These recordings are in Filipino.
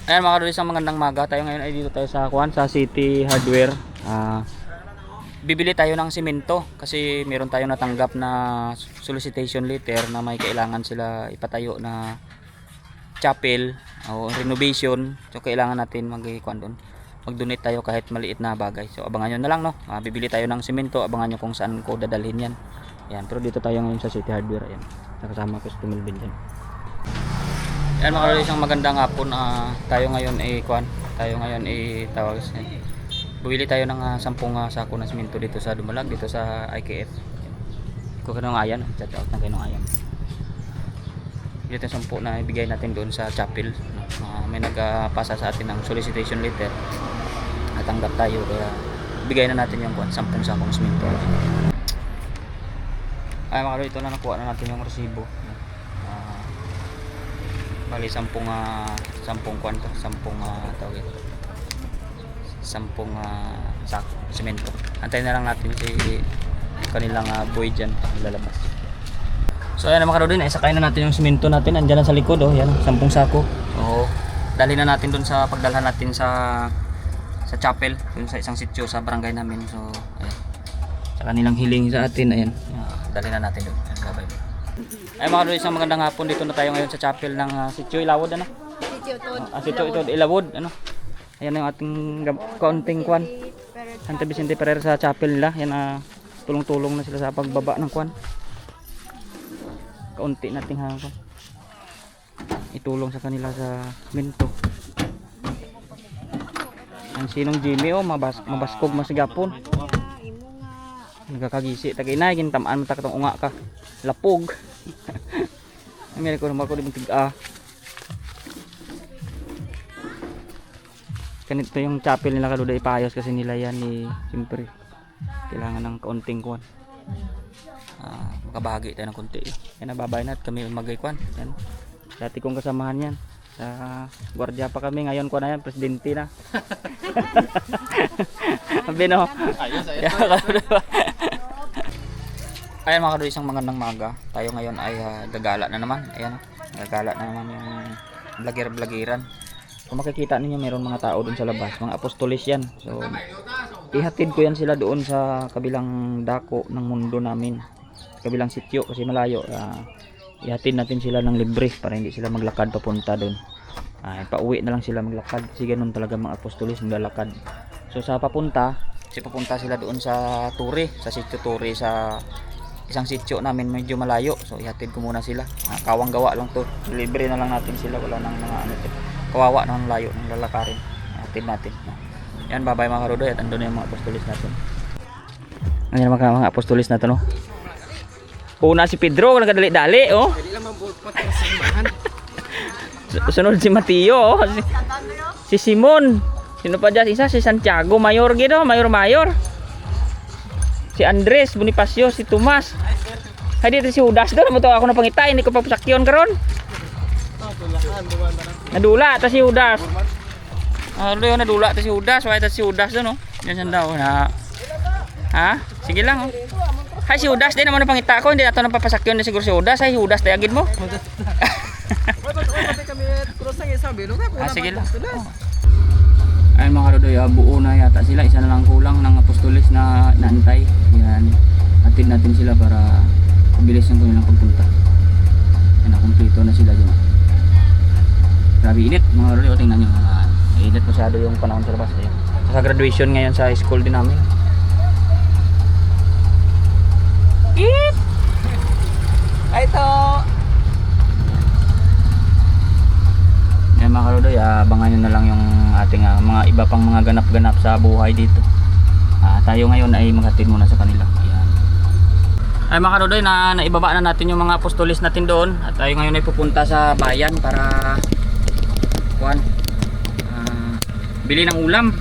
Ayan mga kadulis, ang magandang maga. Tayo ngayon ay dito tayo sa sa City Hardware. Bibili tayo ng simento kasi meron tayong natanggap na solicitation letter na may kailangan sila ipatayo na chapel o renovation. So kailangan natin mag-donate tayo kahit maliit na bagay. So abangan nyo na lang, no. Bibili tayo ng simento, abangan nyo kung saan ko dadalhin yan. Ayan, pero dito tayo ngayon sa City Hardware. Ayan, nakasama ko si Tumilbin dyan. Yan mga kadulis, isang magandang hapon. Tayo ngayon tawag bumili tayo ng 10 sako ng simento dito sa Dumalag, dito sa IKF. Kung kanong ayan, chat out ng kanong ayan. Dito 10 na ibigay natin doon sa chapel. May nagpasa sa atin ng solicitation letter. Natanggap tayo kaya bigay na natin yung 10 sakong simento. Ay mga kadulis, ito na nakuha na natin yung resibo. Bali 10 sako semento. Antayin na lang natin si kanilang boy dyan lalabas. So ayan mga kadulis, isakay na natin yung semento natin. Andyan na sa likod, oh, yan 10 sako. So dali na natin dun sa pagdalhan natin sa chapel, dun sa isang sitio sa barangay namin. So ayan, sa kanilang hiling sa atin, ayan, dali na natin dun. Bye bye. Ay mga kadulis, isang magandang hapon. Dito na tayo ngayon sa chapel ng Sitio Ilawod, ano? Sitio Itod Ilawod, ano? Ayan yung ating kaunting kwan. Santa Vicente Ferrer sa chapel nila. Yan, tulong-tulong na sila sa pagbaba ng kwan. Kaunti nating hangko. Itulong sa kanila sa minto. Ang sinong Jimmy, oh, mabaskog masigapon. Nagkakagisi tagay na, gintamaan mo takatong unga ka. Lapog. Ang ko naman ko di tiga. Ganito yung chapel nila kaduda ipayos kasi nila yan siyempre kailangan ng kaunting kwan. Makabahagi tayo ng konti. Yan, nababay na at kami magay kwan. Yan. Dati kong kasamahan yan. Sa gwardiya pa kami, ngayon ko na yan, presidente na. Sabi no. Ayos. Ayan mga kadulis, isang magandang maga. Tayo ngayon ay gagala na naman. Ayan, gagala na naman yung vlogger-vloggeran. Kung makikita ninyo, mayroon mga tao doon sa labas, mga apostolis yan. So ihatid ko yan sila doon sa kabilang dako ng mundo namin, kabilang sityo kasi malayo. Ihatid natin sila ng libre para hindi sila maglakad papunta doon. Pauwi na lang sila maglakad kasi ganun talaga mga apostolis, maglalakad. So sa papunta sila doon sa Turi, sa sityo Turi, sa isang sityo namin medyo malayo. So ihatid ko muna sila. Kawang gawa lang to, libre na lang natin sila, wala nang mga ano to. Kawawa nang layo ng lalakarin. Ihatid natin. Yan, babay mga karudoy, at andun na yung mga apostolis natin. Ayan mga apostolis natin, no. Una si Pedro, nagdali-dali, oh. Sunod si Mateo, oh. Si Simon. Sino pa dyan? Isa si Santiago Mayor gitu, Mayor. Si Andres Bonifacio, si Tomas. Hay dito si Judas doon, mo to ako na pangitay, hindi ko pa pasakyon karon. Nadula ta si Judas. Yun, nadula ta si Judas, wala ta si Judas doon, oh. Yan daw na. Ha? Sige lang, oh. Hay si Judas din naman na pangita ko, hindi ato nang papasakyon na siguro si Judas, hay Judas tayagid mo. Sige lang. Ayun mga karudoy, buo na yata sila, isa na lang kulang ng apostolis na inaantay. Yan, atid natin sila para mabilis yung kanilang pagpunta. Yan, nakumpleto na sila dyan. Grabe init mga karudoy, tingnan nyo, init masyado yung panahon sa labas. Sa graduation ngayon sa school din namin. Eep! Ay ito! Yan mga karudoy, abangan nyo na lang yung ating mga iba pang mga ganap-ganap sa buhay dito. Tayo ngayon ay maghatid muna sa kanila. Ayan. Ay mga karudoy, naibaba na natin yung mga apostolis natin doon. At tayo ngayon ay pupunta sa bayan para bili ng ulam.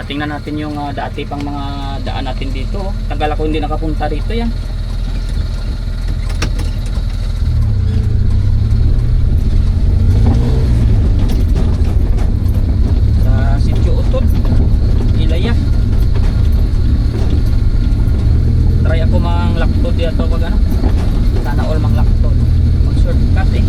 Tingnan natin yung dati pang mga daan natin dito. Tagal ako hindi nakapunta dito yan. Try ako mang lakto dito pag ano. Sana all mang lakto. Mag shortcut eh.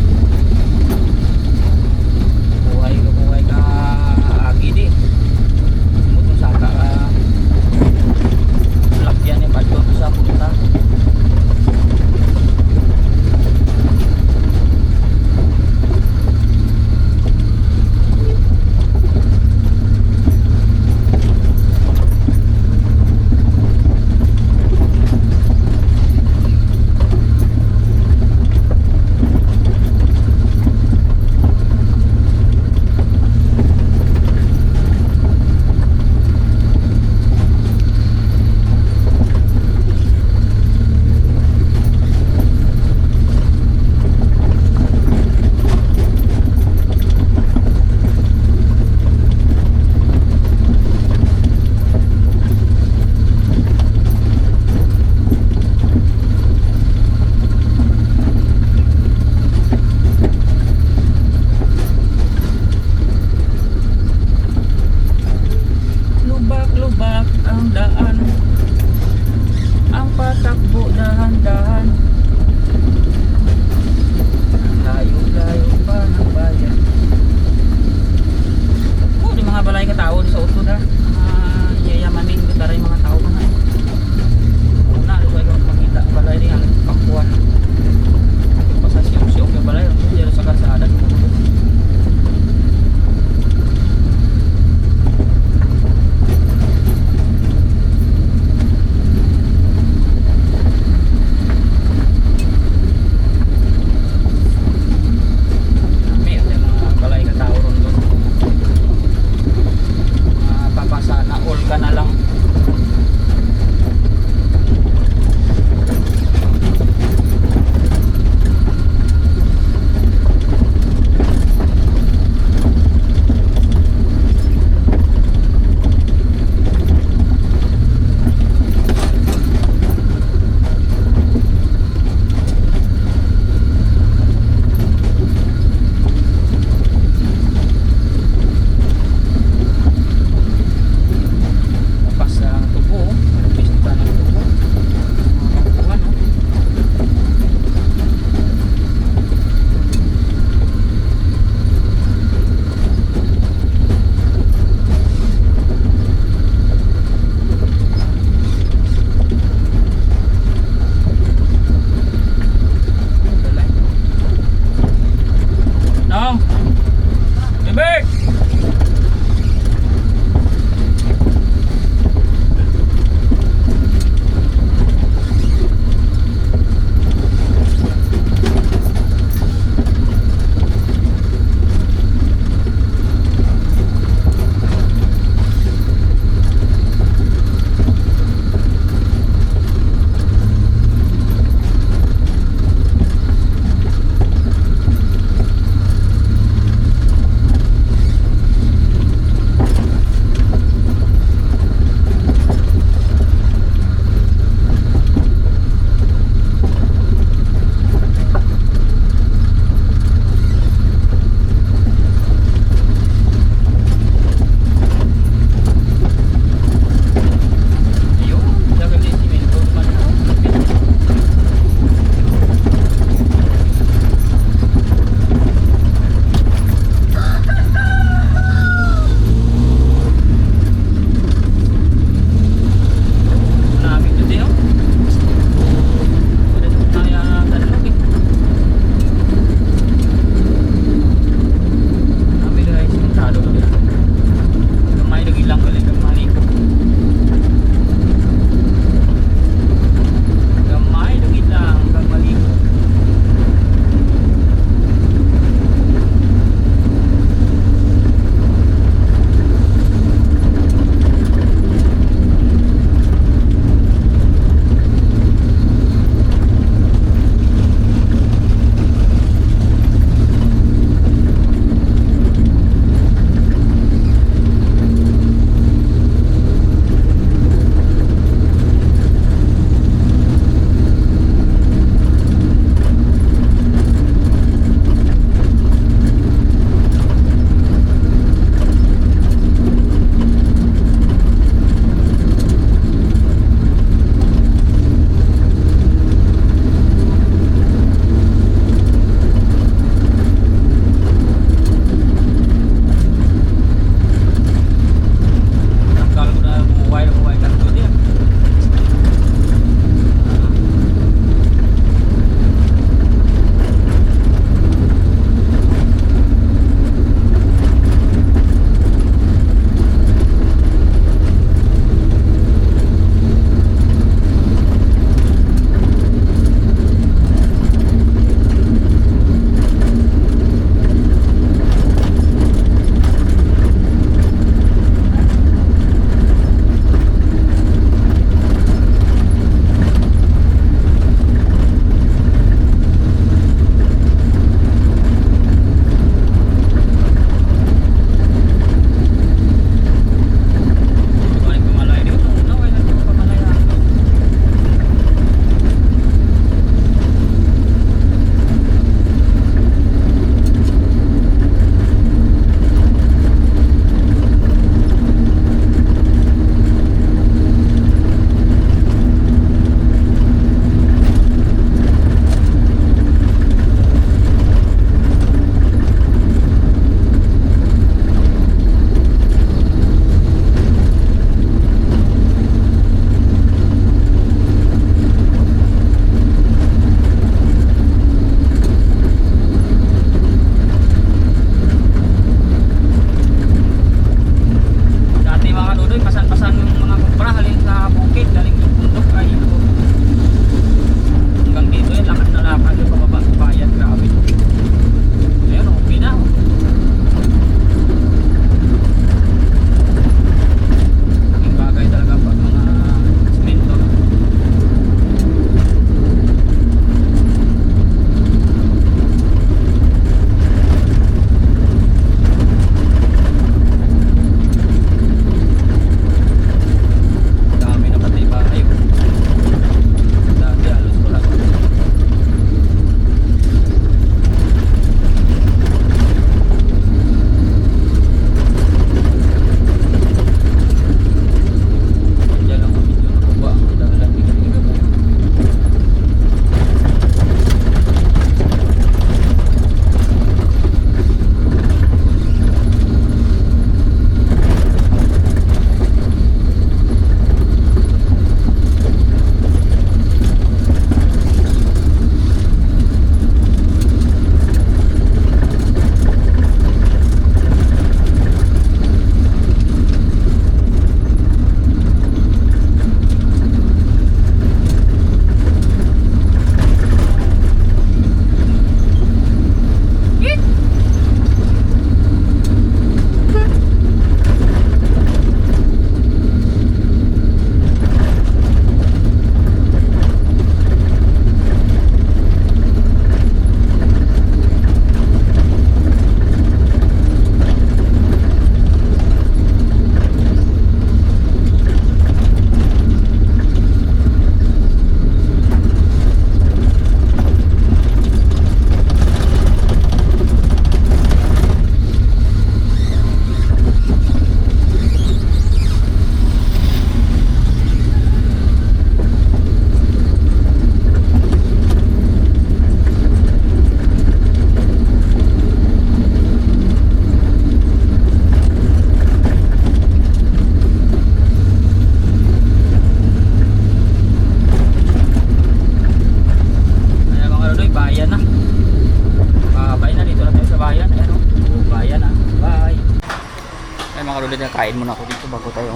kaluloy, kain muna ako dito bago tayo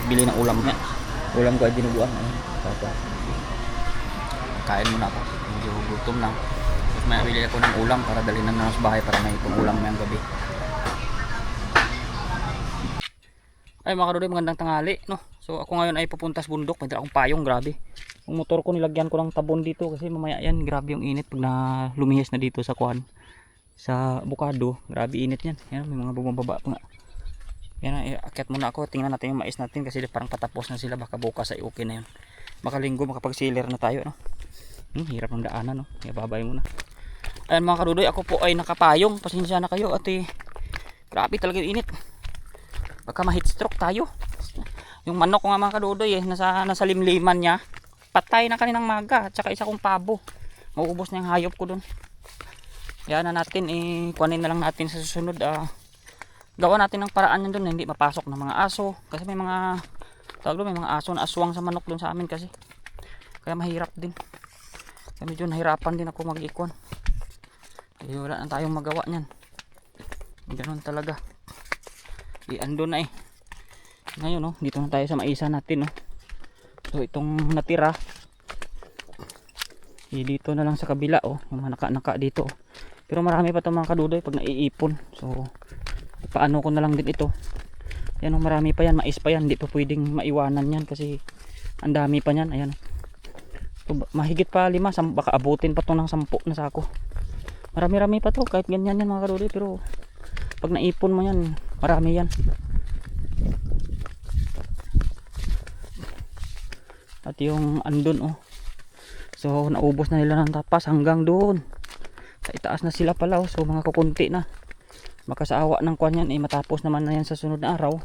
bili ng ulam nga. Ulam ko ay dinuguan. Kain muna ako. Medyo gutom na. Tapos may bili ako ng ulam para dalhin na sa bahay para may ulam ngayong gabi. Ay mga kaluloy, magandang tanghali, no? So ako ngayon ay pupunta sa bundok. May dala akong payong, grabe. Yung motor ko nilagyan ko ng tabon dito kasi mamaya yan, grabe yung init pag lumihis na dito sa kuan. Sa bukado, grabe init yan. Yan, may mga bumababa pa nga. Yan, akyat muna ako. Tingnan natin yung mais natin kasi parang patapos na sila. Baka bukas ay okay na yun. Makalinggo, makapag-sealer na tayo, no? Hirap ng daanan, no? Ibabay muna. Ayan mga kaluloy, ako po ay nakapayong. Pasensya na kayo at grabe talaga yung init. Baka ma-heat stroke tayo. Yung manok ko nga mga kaluloy, nasa limliman niya. Patay na kaninang maga. At saka isa kong pabo. Mauubos na yung hayop ko dun. Yan na natin, kuhanin na lang natin sa susunod. Gawa natin ng paraan yan doon, hindi mapasok ng mga aso. Kasi may mga, may mga aso na aswang sa manok doon sa amin kasi. Kaya mahirap din. Kaya medyo nahirapan din ako mag-ikuan. Kaya wala na tayong magawa niyan. Ganun talaga. Andun na Ngayon, no, dito na tayo sa maisa natin, no. So itong natira, dito na lang sa kabila, yung mga naka dito. Pero marami pa itong mga kadudoy pag naiipon. So paano ko na lang din ito. Yan, marami pa yan, mais pa yan. Hindi pa pwedeng maiwanan yan kasi ang dami pa yan. Ayan. So, mahigit pa 5, baka abutin pa ito ng 10 na sako. Marami-rami pa to kahit ganyan yan mga kadudoy. Pero pag naipon mo yan, marami yan. At yung andun, so naubos na nila ng tapas hanggang doon. Sa itaas na sila pala, so mga kukunti na. Baka sa awa ng kwan yan, matapos naman na yan sa sunod na araw.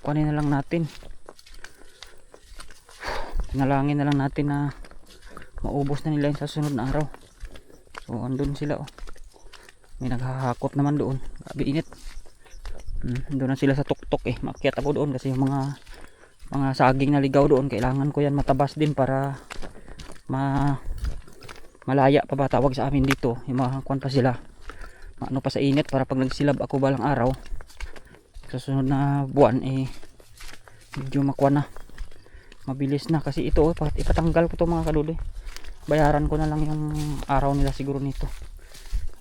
Kuhanin na lang natin. Pinalangin na lang natin na maubos na nila yan sa sunod na araw. So andun sila, may naghahakot naman doon. Grabe init. Doon na sila sa tuktok, Makyat ako doon kasi yung mga saging na ligaw doon, kailangan ko yan matabas din para malaya pa ba tawag sa amin dito. Yung mga kwan pa sila, ano pa sa init, para pag nagsilab ako balang araw sa sunod na buwan, medyo makwan na, mabilis na. Kasi ito, ipatanggal ko to mga kaluloy. Bayaran ko na lang yung araw nila siguro nito.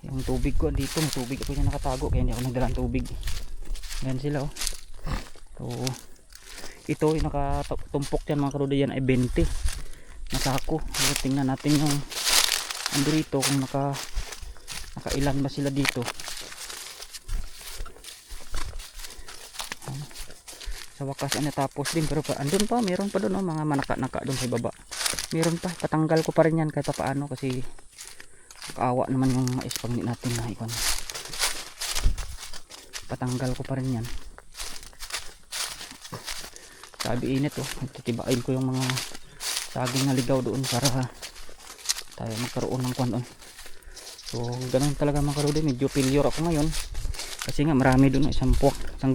Yung tubig ko dito, may tubig ako yung nakatago kaya hindi ako nagdala ng tubig. Yan sila, so ito yung nakatumpok yan mga kaluloy, yan ay 20 na sako. So, tingnan natin yung ando rito kung nakailan ba sila dito. Sa wakas natapos din, pero andun pa, meron pa doon, mga manaka-naka doon sa baba. Meron pa, patanggal ko pa rin yan kahit paano kasi kaawa naman yung mais pag hindi natin na ikon. Patanggal ko pa rin yan. Sabi init, titibain ko yung mga saging na ligaw doon para tayo magkaroon ng kwan doon. So ganun talaga mga kaluloy, medyo failure ako ngayon kasi nga marami doon, isang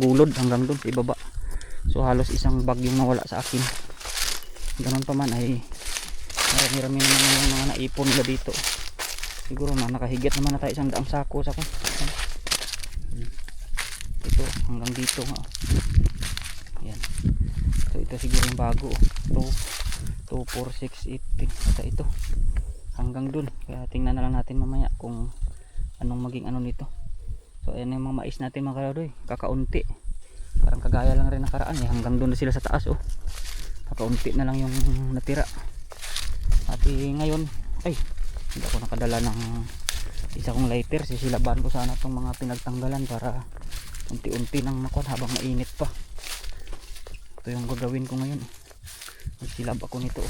gulod hanggang doon sa ibaba. So halos isang bag yung nawala sa akin. Ganun pa man ay marami naman yung mga naipon nila dito. Siguro nakahigit naman na tayo 100 sako sa kwan. Ito hanggang dito nga. Yan. So ito siguro yung bago, 2, 4, 6, 8 sa ito hanggang dun. Kaya tingnan na lang natin mamaya kung anong maging ano nito. So ayan yung mga mais natin mga kaluloy, kakaunti, parang kagaya lang rin nakaraan, hanggang dun na sila sa taas, kakaunti na lang yung natira. At ngayon ay hindi ako nakadala ng isa kong lighter. Sisilaban ko sana itong mga pinagtanggalan para unti-unti nang makuha habang mainit pa. Ito yung gagawin ko ngayon, magsilab ako nito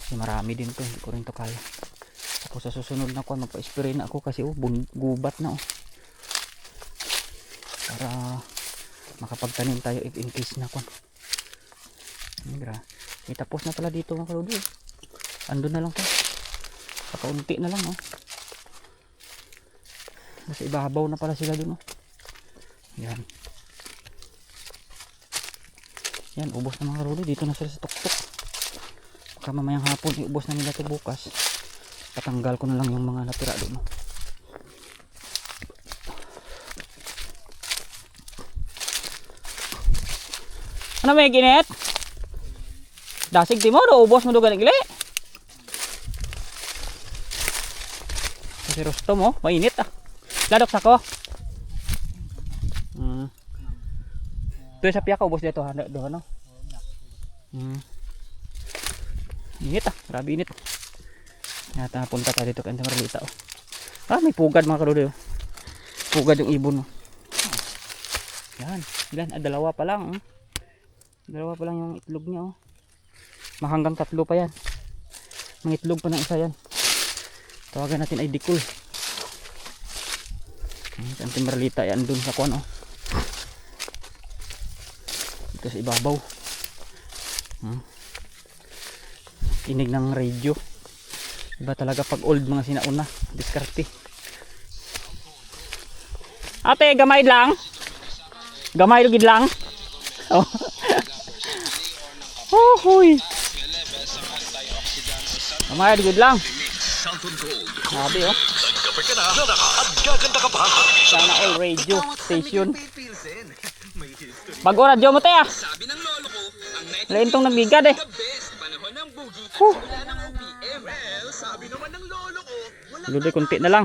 kasi marami din to, hindi ko rin to kaya. Ako sa susunod na kuan, magpa-spray na ako kasi gubat na para makapagtanim tayo if in case na kuan. May tapos na pala dito mga kaluloy, andun na lang to, kakaunti na lang nasa ibabaw na pala sila dun yan. Yan, ubos na mga kaluloy, dito na sila sa tuktok. Baka mamayang hapon iubos na nila ito bukas. Patanggal ko na lang yung mga natira doon. Ano may ginit? Dasig ti mo, ubos mo doon gali. Si Rustom mo, mainit ah. Ladok sa ko. Ito sa piyak ubos dito ha, doon no. Init ah, grabe init. Yata punta tayo dito kay Marlita oh. Ah, may pugad mga kadudoy oh. Pugad yung ibon oh. Yan, ilan? Ah, dalawa pa lang. Dalawa pa lang yung itlog niya oh. Mahanggang 3 pa yan. Mga itlog pa ng isa yan. Tawagan natin ay dikul. Kanti Marlita yan dun sa kuwan oh. Ito sa ibabaw. Inig ng radio. Iba talaga pag old mga sinauna. Diskarte. Ate, gamay lang. Gamay lugid lang. Oh. Oh, huy. Gamay lugid lang. Sabi oh. Sana all radio station. Bago radyo mo te ah. Lain tong nagigad eh. Ludoy kunti na lang.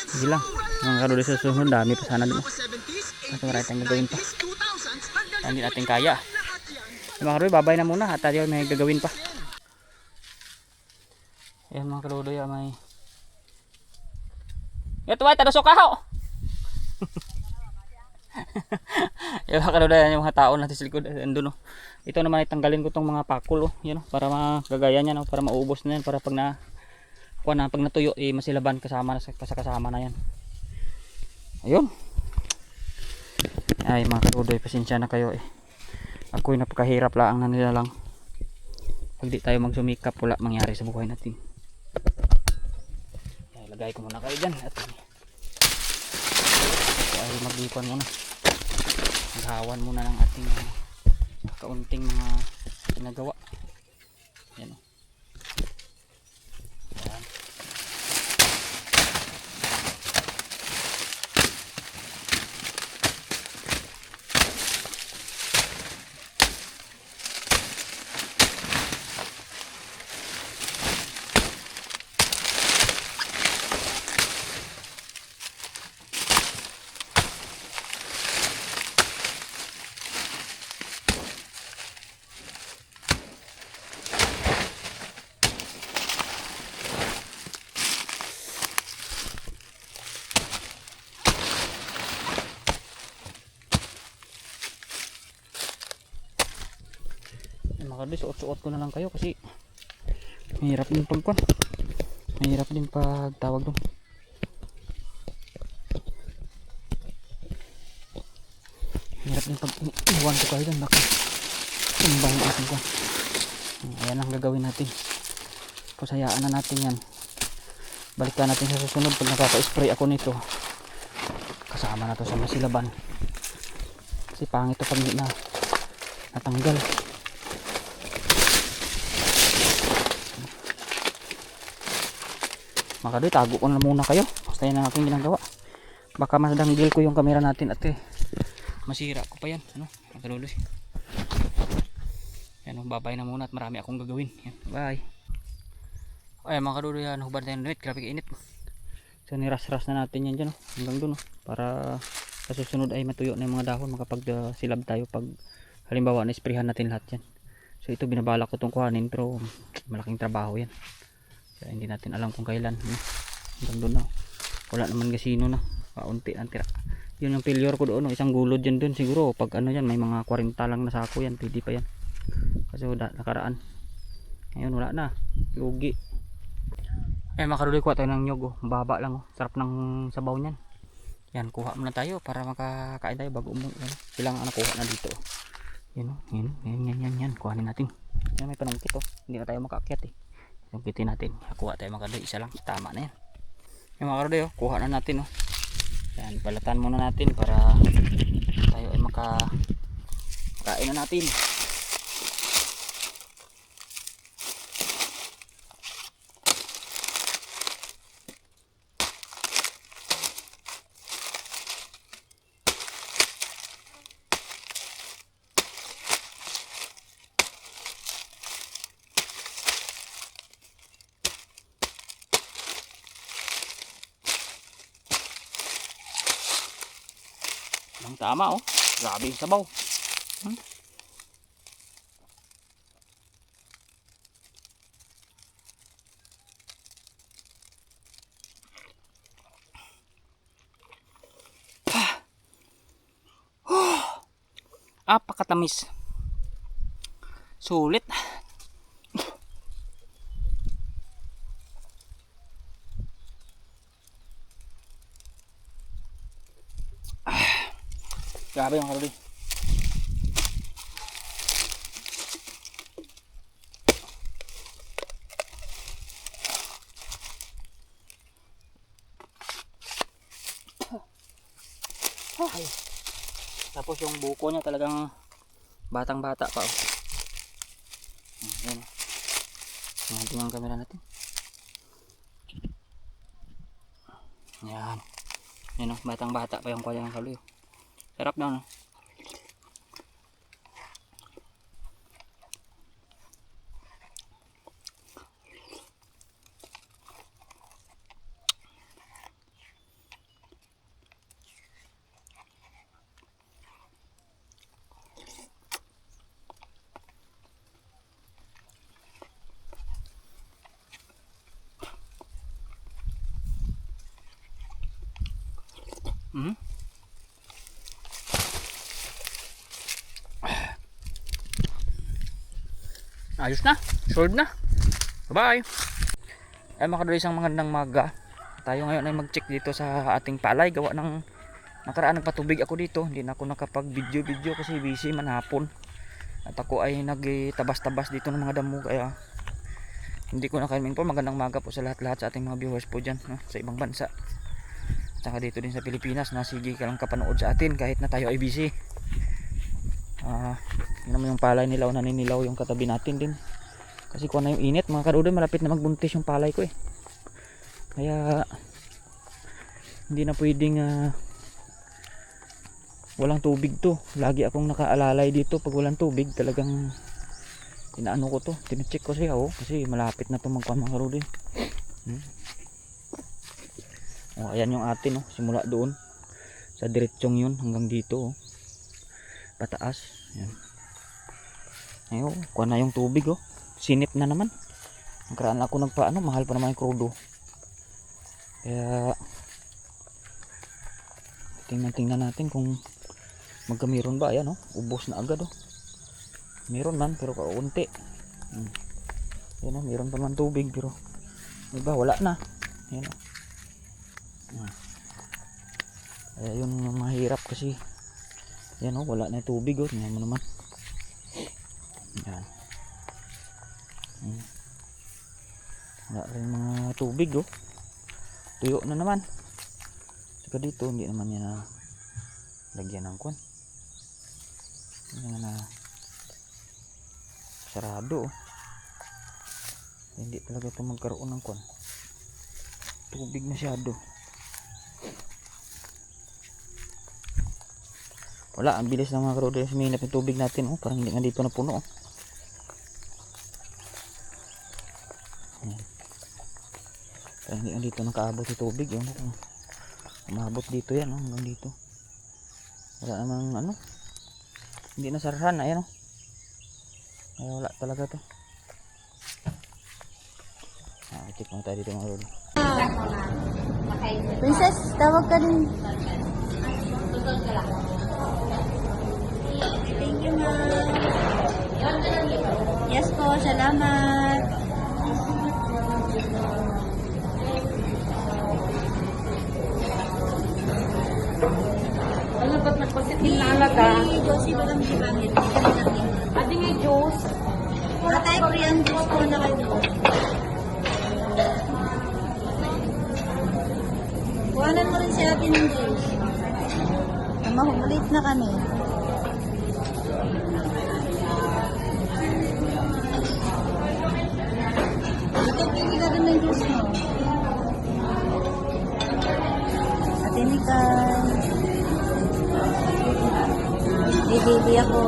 Sige lang. Mga kaludoy sa susunod dami pa sana dun. Kasi marami tayong gagawin pa. Hindi natin kaya. Mga kaludoy babay na muna at tayo may gagawin pa. Ayan mga kaludoy may ito ay tadasok ka ho. Yung mga kaludoy yung mga tao natin sa likod andun oh. Ito naman itanggalin ko tong mga pakul oh, yun oh, para magagaya niya no, para maubos na yan para pag na pag natuyo eh masilaban kasama na sa kasama na yan. Ayun. Ay mga kaludoy, pasensya na kayo eh. Ako'y napakahirap lang na nila lang. Pag di tayo magsumikap wala mangyari sa buhay natin. Ay, lagay ko muna kayo dyan at ay magdipan muna. Maghawan muna ng ating kaunting mga ginagawa. Yan o. Yan. Makadis, suot-suot ko na lang kayo kasi mahirap din pagkuhan. Mahirap din pagtawag doon. Mahirap din pag iwan ko kayo doon. Baka tumbang ang ating kuhan. Ayan ang gagawin natin. Pusayaan na natin yan. Balikan natin sa susunod pag nakaka-spray ako nito. Kasama na to sa masilaban. Kasi pangit ito pag hindi na natanggal. Makadoy, tago ko na muna kayo. Basta yan ang aking ginagawa. Baka mas danggil ko yung camera natin at masira ko pa yan. Ano? Makaluloy. Yan, babay na muna at marami akong gagawin. Yan, bye. Ay mga kaduloy, yan, hubad tayo ng limit. Grabe kainit. So niras-ras na natin yan dyan. Hanggang dun. Para sa susunod ay matuyo na yung mga dahon. Makapag silab tayo pag halimbawa na-sprayhan natin lahat yan. So ito binabala ko itong kuhanin pero malaking trabaho yan. Kaya hindi natin alam kung kailan. Hanggang doon na. Wala naman gasino na. Paunti ang tira. Yun yung failure ko doon. Isang gulod yan doon siguro. Pag ano yan may mga 40 lang na sako yan. Pwede pa yan. Kasi nakaraan. Ngayon wala na. Lugi. Eh makaruloy kuha tayo ng nyog. Oh. Baba lang. Oh. Sarap ng sabaw niyan. Yan kuha muna tayo para makakain tayo bago umuwi. Silang kuha na dito. Oh. Yan oh. Yan. Kuhanin natin. Yan may panungkit oh. Hindi na tayo makaakyat eh. Pagkitin natin, kuha tayo mga kadoy, isa lang, tama na yan. Yung mga kadoy, kuha na natin oh. Yan, balatan muna natin para tayo ay makain na natin. Ang tama oh. Grabe yung sabaw. Hmm? Apakatamis. Sulit. Grabe yung kalori. Ay. Tapos yung buko niya talagang batang bata pa oh. Ayan. Tingnan yung camera natin. Ayan. Ayan oh, batang bata pa yung kanyang kalori. Sarap na no. Ayos na, solved na. Bye bye. Ay mga kadol, isang magandang maga. Tayo ngayon ay mag-check dito sa ating palay. Gawa ng nakaraan nagpatubig ako dito. Hindi na ako nakapag video kasi busy manhapon. At ako ay nagtabas-tabas dito ng mga damo. Kaya hindi ko nakaliming po. Magandang maga po sa lahat-lahat sa ating mga viewers po dyan, no? Sa ibang bansa. Tsaka dito din sa Pilipinas na sige ka lang kapanood sa atin kahit na tayo ay busy. Yun naman yung palay nilaw, naninilaw yung katabi natin din. Kasi kung ano yung init mga karudoy, malapit na magbuntis yung palay ko eh. Kaya hindi na pwedeng walang tubig to. Lagi akong nakaalalay dito pag walang tubig. Talagang inaano ko to, tinicheck ko siya oh, kasi malapit na to magkuhan mga karudoy. Oh, ayan yung atin oh, simula doon sa diretsong yun hanggang dito oh, pataas. Ayan. Ayun, kuha na yung tubig oh. Sinip na naman. Nakaraan ako nagpaano, mahal pa naman yung krudo. Kaya tingnan natin kung magkamiron ba. Ayan oh, ubos na agad oh. Meron man pero kaunti. Ayan oh, meron pa man tubig pero iba wala na. Ayan oh. Kaya yun yung mahirap kasi yan oh, wala na tubig oh. Tingnan mo naman. Yan. Wala rin mga tubig oh. Tuyo na naman. Saka dito hindi naman yan na lagyan ng kwan. Yan na sarado oh. Hindi talaga ito magkaroon ng kwan. Tubig masyado. Wala, ang bilis ng mga karodo. Suminap yung tubig natin oh. Parang hindi nga dito na puno oh. Parang hindi nga dito nakaabot yung tubig oh. Umabot dito yan oh, hanggang dito. Wala namang ano, hindi na sarahan. Ayan oh. Ay, wala talaga to. Check mo tayo dito mga karodo. Princess, tawag ka din. Thank you, ma'am. Yes po, salamat. Ano ba't nagpositin na alaga? Hey, Josie, walang gibangit. Adi nga Diyos. Tatay ko yan, Diyos ko na kayo. Kuhanan mo rin si ate ng Diyos. Mahulit na kami. Ito, pili ka rin ng Diyos mo. Ate Nika. Baby ako.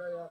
kaya